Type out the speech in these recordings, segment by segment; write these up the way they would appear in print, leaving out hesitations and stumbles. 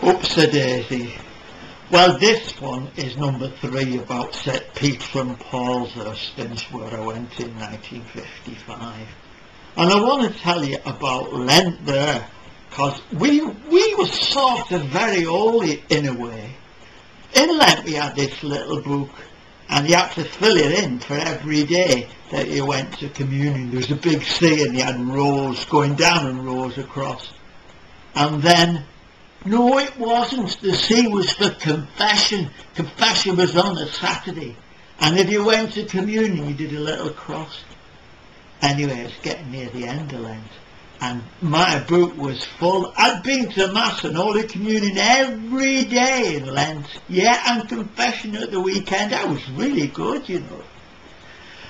Oops-a-daisy. Well, this one is number 3 about St. Peter and Paul's, Haresfinch, where I went in 1955. And I want to tell you about Lent there, because we were sort of very holy in a way. In Lent we had this little book, and you had to fill it in for every day that you went to communion. There was a big sea and you had rows going down and rows across. And then, no, it wasn't. The sea was for confession. Confession was on a Saturday. And if you went to communion, you did a little cross. Anyway, it's getting near the end of Lent. And my book was full. I'd been to Mass and Holy Communion every day in Lent. Yeah, and confession at the weekend. That was really good, you know.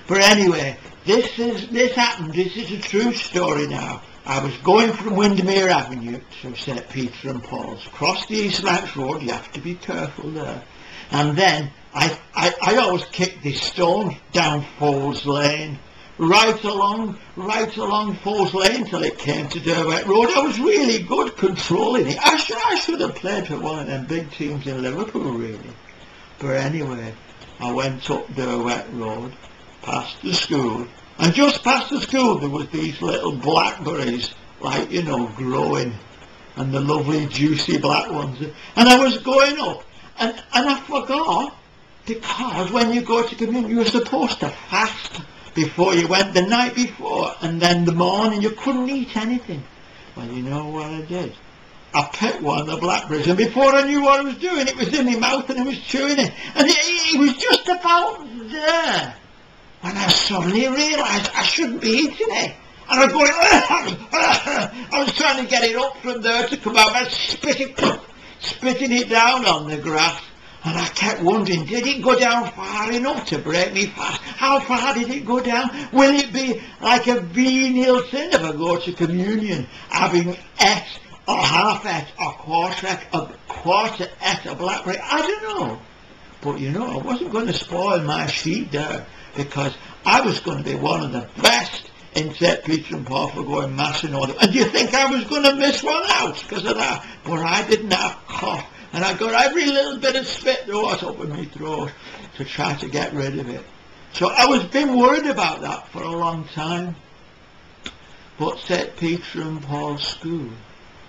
But anyway, this happened. This is a true story now. I was going from Windermere Avenue to St. Peter and Paul's. Across the East Lancs Road, you have to be careful there. And then I always kicked this stone down Falls Lane, right along Falls Lane till it came to Derwent Road. I was really good controlling it. I should have played for one of them big teams in Liverpool, really. But anyway, I went up Derwent Road, past the school, and just past the school there was these little blackberries, like, you know, growing, and the lovely juicy black ones. And I was going up, and I forgot, because when you go to communion you were supposed to fast before you went, the night before, and then the morning you couldn't eat anything. Well, you know what I did? I picked one of the blackberries, and before I knew what I was doing, it was in my mouth and I was chewing it, and it was just about there when I suddenly realised I shouldn't be eating it. And I was going, I was trying to get it up from there to come out, and spitting it down on the grass. And I kept wondering, did it go down far enough to break me fast? How far did it go down? Will it be like a venial sin if I go to communion, having ate or half ate or quarter ate a blackberry? I don't know. But you know, I wasn't going to spoil my sheet there, because I was going to be one of the best in St. Peter and Paul for going Mass in order. And do you think I was going to miss one out because of that? But I didn't have cough. And I got every little bit of spit that was up in my throat to try to get rid of it. So I was been worried about that for a long time. But St. Peter and Paul's School,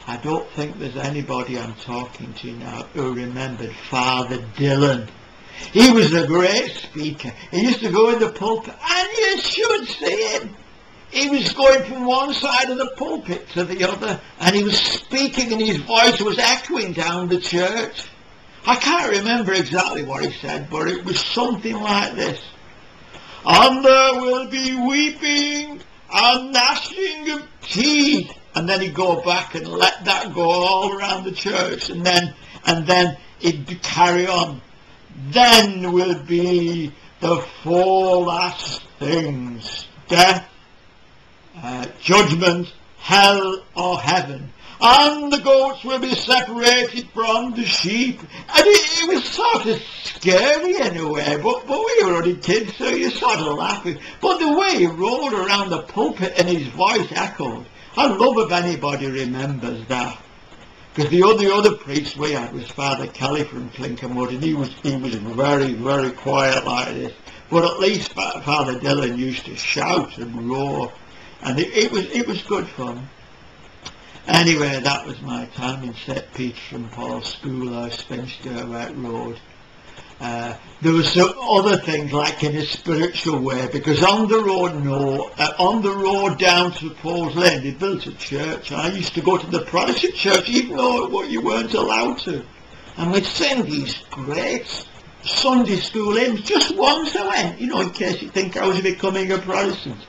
I don't think there's anybody I'm talking to now who remembered Father Dillon. He was a great speaker. He used to go in the pulpit, and you should see him. He was going from one side of the pulpit to the other, and he was speaking, and his voice was echoing down the church. I can't remember exactly what he said, but it was something like this. And there will be weeping and gnashing of teeth. And then he'd go back and let that go all around the church, and then he'd carry on. Then will be the 4 last things: death, judgment, hell or heaven, and the goats will be separated from the sheep. And it was sort of scary in a way, but we were only kids, so you sort of laughing. But the way he rolled around the pulpit and his voice echoed, I love if anybody remembers that. Because the other priest we had was Father Kelly from Clinkermud, and he was very, very quiet like this. But at least Father Dillon used to shout and roar, and it was good fun. Anyway, that was my time in St. Peter and Paul's School, Haresfinch, Derwent Road. There were some other things, like in a spiritual way, because on the road down to Paul's Lane, they built a church. I used to go to the Protestant church, even though you weren't allowed to. And we'd sing these great Sunday school hymns. Just once I went, you know, in case you think I was becoming a Protestant.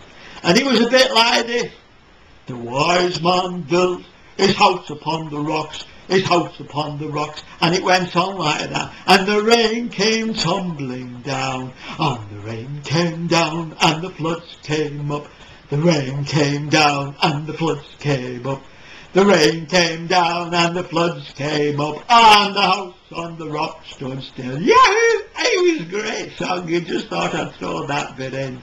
And it was a bit like this. The wise man built his house upon the rocks, his house upon the rocks, and it went on like that. And the rain came tumbling down, and the rain came down, and the floods came up. The rain came down, and the floods came up. The rain came down, and the floods came up, and the house on the rock stood still. Yahoo! It was a great song. You just thought I'd throw that bit in.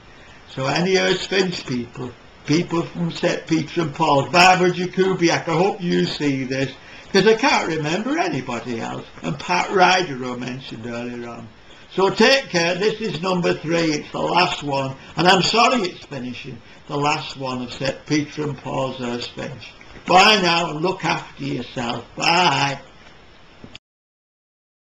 So any Haresfinch people, people from St Peter and Paul's. Barbara Jakubiak, I hope you see this, because I can't remember anybody else. And Pat Ryder, who I mentioned earlier on. So take care. This is number 3. It's the last one. And I'm sorry it's finishing. The last one of St Peter and Paul's, Haresfinch. Bye now, and look after yourself. Bye.